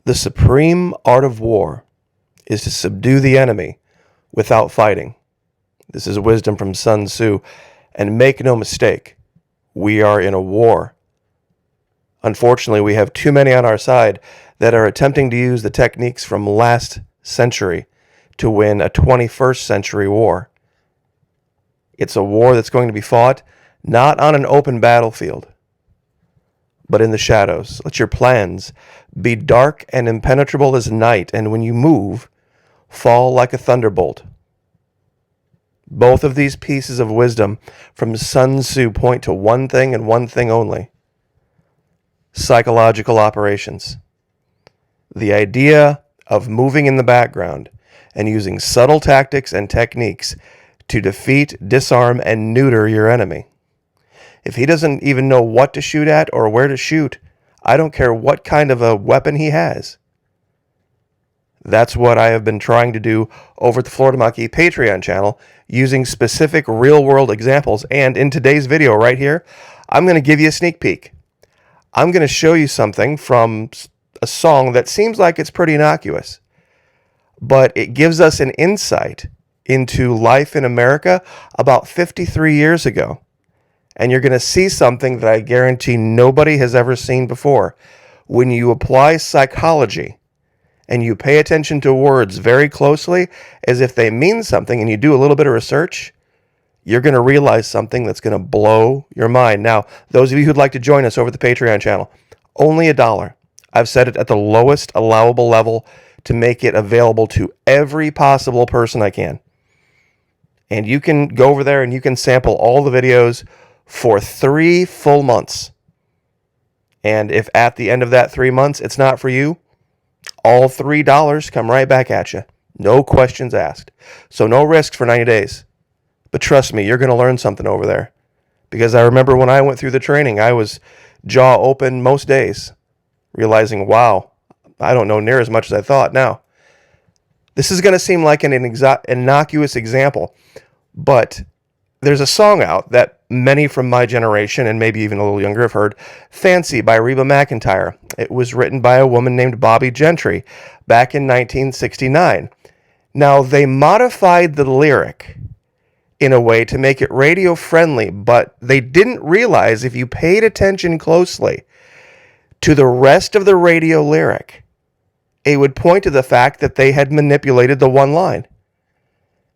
The supreme art of war is to subdue the enemy without fighting. This is wisdom from Sun Tzu. And make no mistake, we are in a war. Unfortunately, we have too many on our side that are attempting to use the techniques from last century to win a 21st century war. It's a war that's going to be fought not on an open battlefield, but in the shadows. Let your plans be dark and impenetrable as night, and when you move, fall like a thunderbolt. Both of these pieces of wisdom from Sun Tzu point to one thing and one thing only: psychological operations. The idea of moving in the background and using subtle tactics and techniques to defeat, disarm, and neuter your enemy. If he doesn't even know what to shoot at or where to shoot, I don't care what kind of a weapon he has. That's what I have been trying to do over at the Florida Maquis Patreon channel, using specific real-world examples. And in today's video right here, I'm going to give you a sneak peek. I'm going to show you something from a song that seems like it's pretty innocuous, but it gives us an insight into life in America about 53 years ago. And you're going to see something that I guarantee nobody has ever seen before. When you apply psychology and you pay attention to words very closely as if they mean something, and you do a little bit of research, you're going to realize something that's going to blow your mind. Now, those of you who'd like to join us over the Patreon channel, only $1. I've set it at the lowest allowable level to make it available to every possible person I can. And you can go over there and you can sample all the videos for 3 full months. And if at the end of that 3 months it's not for you, all $3 come right back at you. No questions asked. So no risks for 90 days. But trust me, you're going to learn something over there. Because I remember when I went through the training, I was jaw open most days, realizing, wow, I don't know near as much as I thought now. This is going to seem like an innocuous example, but there's a song out that many from my generation, and maybe even a little younger, have heard, Fancy by Reba McEntire. It was written by a woman named Bobbie Gentry back in 1969. Now, they modified the lyric in a way to make it radio friendly, but they didn't realize, if you paid attention closely to the rest of the radio lyric, it would point to the fact that they had manipulated the one line.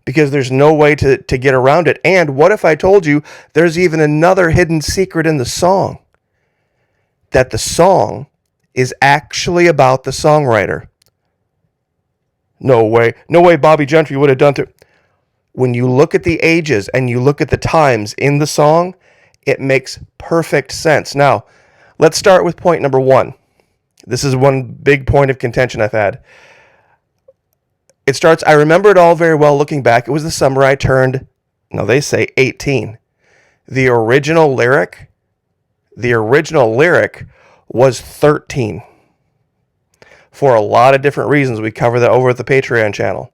Because there's no way to get around it. And what if I told you there's even another hidden secret in the song? That the song is actually about the songwriter. No way. No way Bobbie Gentry would have done it. When you look at the ages and you look at the times in the song, it makes perfect sense. Now, let's start with point number 1. This is one big point of contention I've had. It starts, I remember it all very well looking back. It was the summer I turned, now they say 18. The original lyric was 13. For a lot of different reasons. We cover that over at the Patreon channel.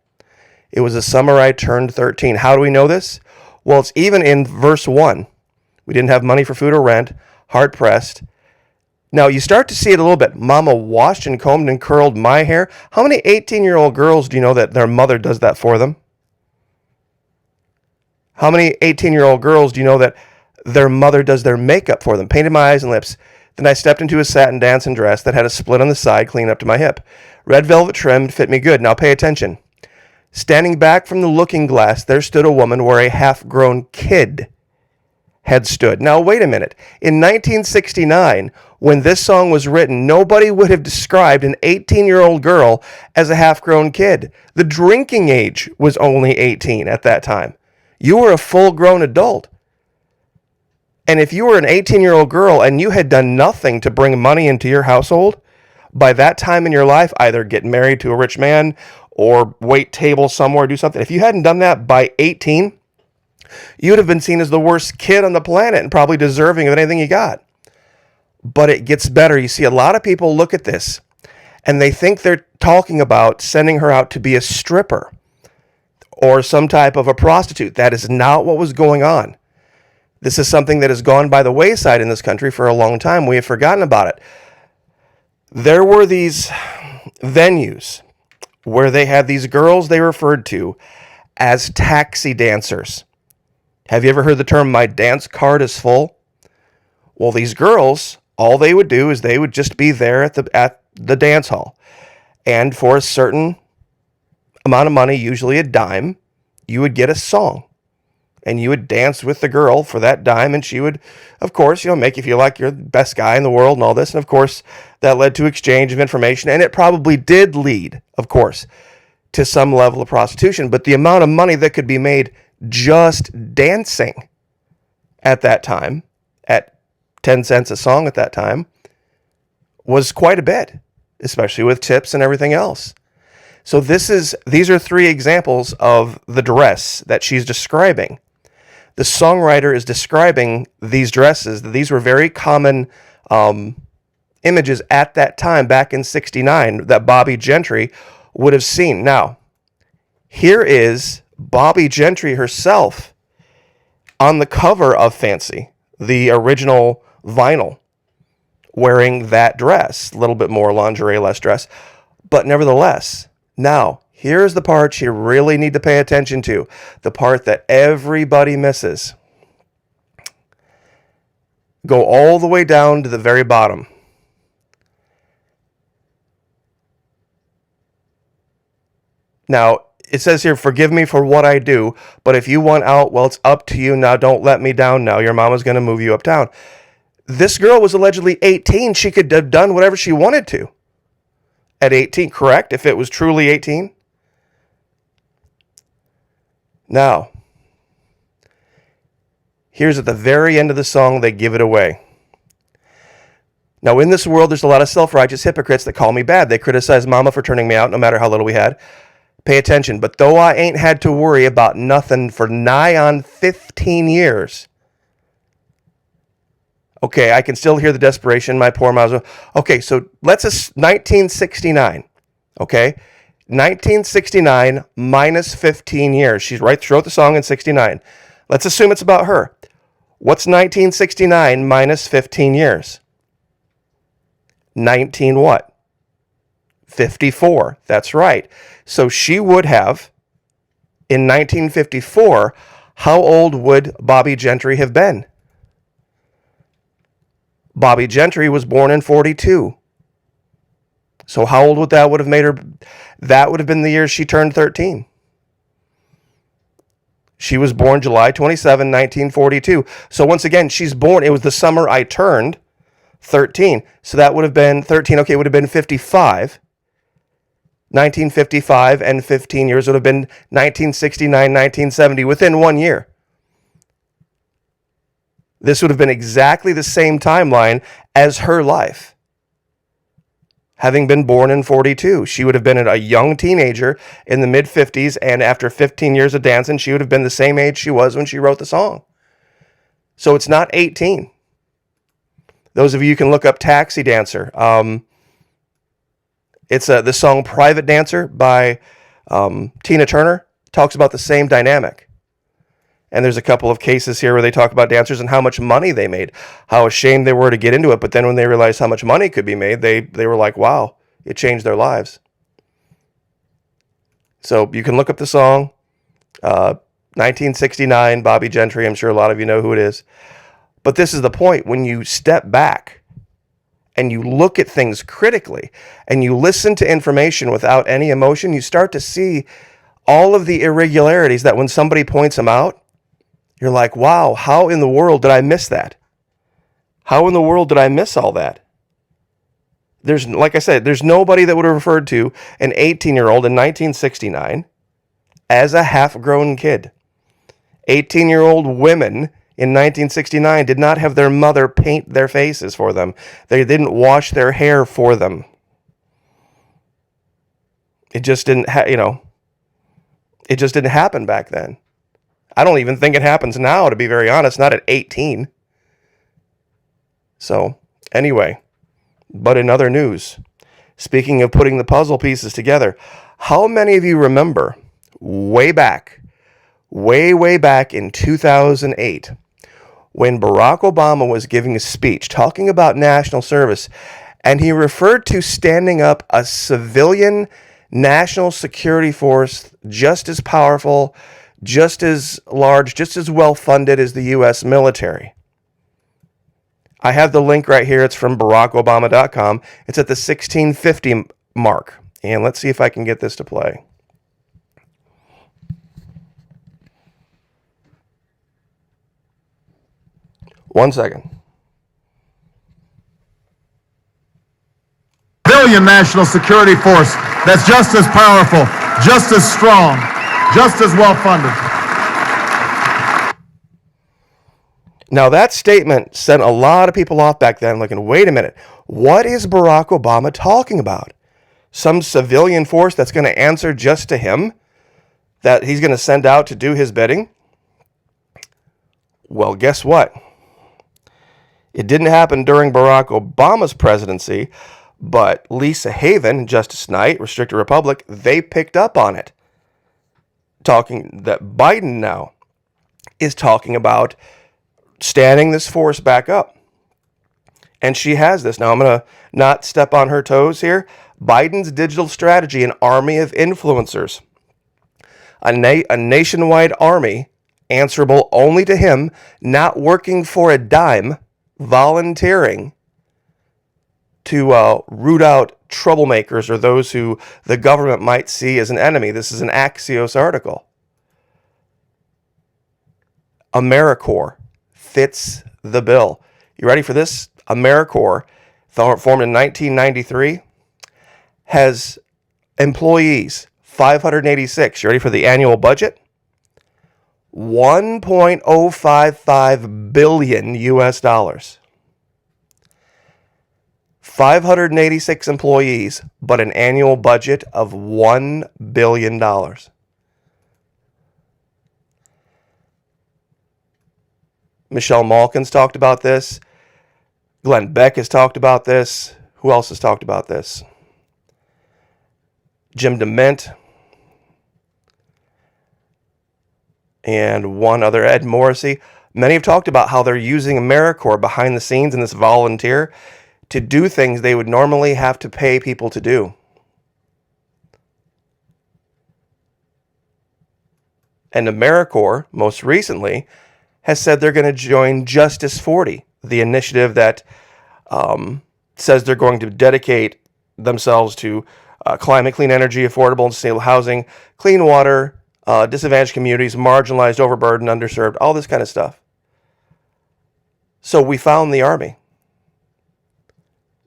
It was the summer I turned 13. How do we know this? Well, it's even in verse 1. We didn't have money for food or rent, hard pressed. Now, you start to see it a little bit. Mama washed and combed and curled my hair. How many 18-year-old girls do you know that their mother does that for them? How many 18-year-old girls do you know that their mother does their makeup for them? Painted my eyes and lips. Then I stepped into a satin dancing dress that had a split on the side clean up to my hip. Red velvet trim fit me good. Now pay attention. Standing back from the looking glass, there stood a woman where a half-grown kid had stood. Now, wait a minute. In 1969, when this song was written, nobody would have described an 18-year-old girl as a half-grown kid. The drinking age was only 18 at that time. You were a full-grown adult. And if you were an 18-year-old girl and you had done nothing to bring money into your household, by that time in your life, either get married to a rich man or wait tables somewhere, do something. If you hadn't done that by 18, you would have been seen as the worst kid on the planet and probably deserving of anything you got. But it gets better. You see, a lot of people look at this and they think they're talking about sending her out to be a stripper or some type of a prostitute. That is not what was going on. This is something that has gone by the wayside in this country for a long time. We have forgotten about it. There were these venues where they had these girls they referred to as taxi dancers. Have you ever heard the term, my dance card is full? Well, these girls, all they would do is they would just be there at the dance hall. And for a certain amount of money, usually a dime, you would get a song. And you would dance with the girl for that dime, and she would, of course, make you feel like you're the best guy in the world and all this. And of course, that led to exchange of information, and it probably did lead, of course, to some level of prostitution. But the amount of money that could be made just dancing at that time, at 10 cents a song at that time, was quite a bit, especially with tips and everything else. So these are three examples of the dress that she's describing. The songwriter is describing these dresses. These were very common images at that time, back in '69, that Bobbie Gentry would have seen. Now, here is Bobbie Gentry herself on the cover of Fancy, the original vinyl, wearing that dress. A little bit more lingerie, less dress. But nevertheless, now, here's the part you really need to pay attention to. The part that everybody misses. Go all the way down to the very bottom. Now, it says here, forgive me for what I do, but if you want out, well, it's up to you. Now, don't let me down now. Your mama's going to move you uptown. This girl was allegedly 18. She could have done whatever she wanted to at 18, correct? If it was truly 18. Now, here's at the very end of the song, they give it away. Now, in this world, there's a lot of self-righteous hypocrites that call me bad. They criticize mama for turning me out, no matter how little we had. Pay attention. But though I ain't had to worry about nothing for nigh on 15 years. Okay, I can still hear the desperation, my poor mama. Okay, so let's 1969. Okay, 1969 minus 15 years. She's right throughout the song in 69. Let's assume it's about her. What's 1969 minus 15 years? 19 what? 54. That's right. So she would have, in 1954, how old would Bobbie Gentry have been? Bobbie Gentry was born in 42. So how old would that have made her? That would have been the year she turned 13. She was born July 27, 1942. So once again, she's born, it was the summer I turned 13. So that would have been 13. Okay, it would have been 55. 1955 and 15 years would have been 1969, 1970, within 1 year. This would have been exactly the same timeline as her life. Having been born in 42, she would have been a young teenager in the mid-50s, and after 15 years of dancing, she would have been the same age she was when she wrote the song. So it's not 18. Those of you can look up Taxi Dancer. It's the song Private Dancer by Tina Turner. Talks about the same dynamic. And there's a couple of cases here where they talk about dancers and how much money they made, how ashamed they were to get into it. But then when they realized how much money could be made, they were like, wow, it changed their lives. So you can look up the song, 1969, Bobbie Gentry. I'm sure a lot of you know who it is. But this is the point. When you step back and you look at things critically and you listen to information without any emotion, you start to see all of the irregularities that when somebody points them out, you're like, wow, how in the world did I miss that? How in the world did I miss all that? There's, like I said, there's nobody that would have referred to an 18-year-old in 1969 as a half-grown kid. 18-year-old women in 1969 did not have their mother paint their faces for them. They didn't wash their hair for them. It just didn't, it just didn't happen back then. I don't even think it happens now, to be very honest, not at 18. So, anyway, but in other news, speaking of putting the puzzle pieces together, how many of you remember way back in 2008, when Barack Obama was giving a speech talking about national service, And he referred to standing up a civilian national security force just as powerful, just as large, just as well funded as the U.S. military. I have the link right here. It's from BarackObama.com. It's at the 1650 mark. And let's see if I can get this to play. One second. Civilian national security force that's just as powerful, just as strong, just as well funded. Now, that statement sent a lot of people off back then looking, wait a minute, what is Barack Obama talking about? Some civilian force that's going to answer just to him? That he's going to send out to do his bidding? Well, guess what? It didn't happen during Barack Obama's presidency, but Lisa Haven, Justice Knight, Restricted Republic, they picked up on it. Talking that Biden now is talking about standing this force back up. And she has this. Now, I'm going to not step on her toes here. Biden's digital strategy, an army of influencers, a nationwide army answerable only to him, not working for a dime, volunteering to root out troublemakers or those who the government might see as an enemy. This is an Axios article. AmeriCorps fits the bill. You ready for this? AmeriCorps, formed in 1993, has employees, 586. You ready for the annual budget? $1.055 billion US dollars. 586 employees, but an annual budget of $1 billion. Michelle Malkin's talked about this. Glenn Beck has talked about this. Who else has talked about this? Jim DeMint. And one other, Ed Morrissey. Many have talked about how they're using AmeriCorps behind the scenes in this volunteer to do things they would normally have to pay people to do. And AmeriCorps, most recently, has said they're going to join Justice 40, the initiative that says they're going to dedicate themselves to climate, clean energy, affordable and sustainable housing, clean water, disadvantaged communities, marginalized, overburdened, underserved, all this kind of stuff. So we found the army.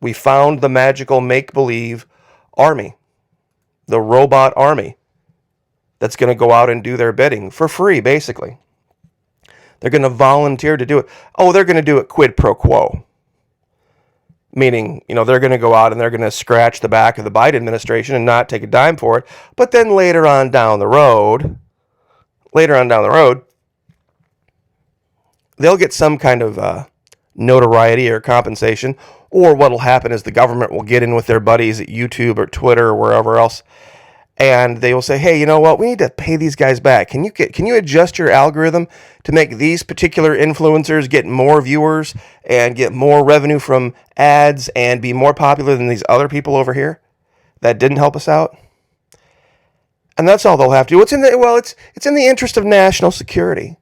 We found the magical make-believe army, the robot army that's going to go out and do their bidding for free, basically. They're going to volunteer to do it. Oh, they're going to do it quid pro quo. Meaning, they're going to go out and they're going to scratch the back of the Biden administration and not take a dime for it. But then later on down the road, they'll get some kind of notoriety or compensation. Or what will happen is the government will get in with their buddies at YouTube or Twitter or wherever else, and they will say, hey, you know what? We need to pay these guys back. Can you adjust your algorithm to make these particular influencers get more viewers and get more revenue from ads and be more popular than these other people over here that didn't help us out? And that's all they'll have to do. It's in the interest of national security.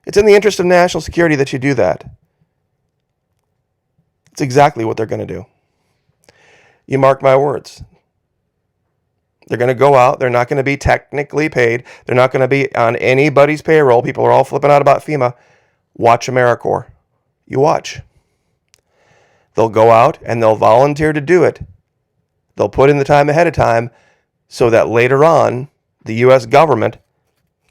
It's in the interest of national security that you do that. It's exactly what they're going to do. You mark my words. They're going to go out. They're not going to be technically paid. They're not going to be on anybody's payroll. People are all flipping out about FEMA. Watch AmeriCorps. You watch. They'll go out and they'll volunteer to do it. They'll put in the time ahead of time so that later on the U.S. government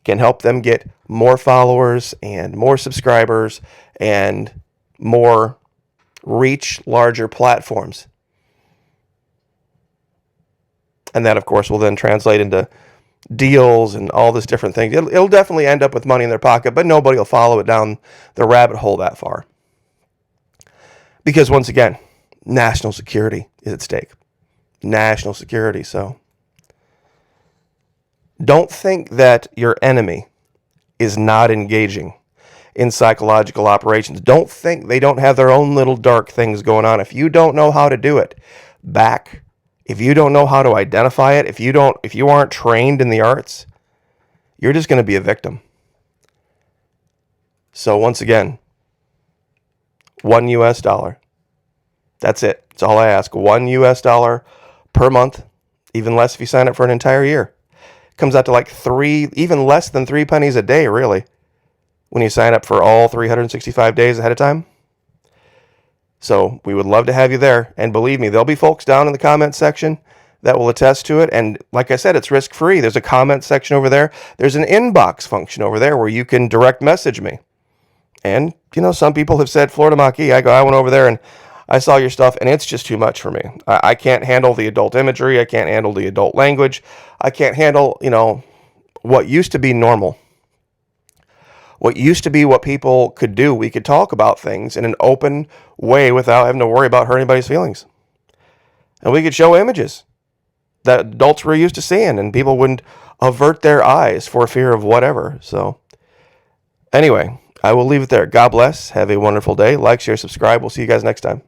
can help them get more followers and more subscribers and more reach, larger platforms. And that, of course, will then translate into deals and all this different things. It'll definitely end up with money in their pocket, but nobody will follow it down the rabbit hole that far. Because once again, national security is at stake. National security. So don't think that your enemy is not engaging. in psychological operations. Don't think they don't have their own little dark things going on. If you don't know how to do it, if you don't know how to identify it, if you aren't trained in the arts, you're just going to be a victim. So once again, $1. That's it. That's all I ask. $1 per month, even less if you sign up for an entire year. Comes out to like even less than 3 pennies a day, really, when you sign up for all 365 days ahead of time. So we would love to have you there. And believe me, there'll be folks down in the comment section that will attest to it. And like I said, it's risk-free. There's a comment section over there. There's an inbox function over there where you can direct message me. And, some people have said, Florida Maquis, I went over there and I saw your stuff and it's just too much for me. I can't handle the adult imagery. I can't handle the adult language. I can't handle, what used to be normal. What used to be what people could do. We could talk about things in an open way without having to worry about hurting anybody's feelings. And we could show images that adults were used to seeing and people wouldn't avert their eyes for fear of whatever. So anyway, I will leave it there. God bless. Have a wonderful day. Like, share, subscribe. We'll see you guys next time.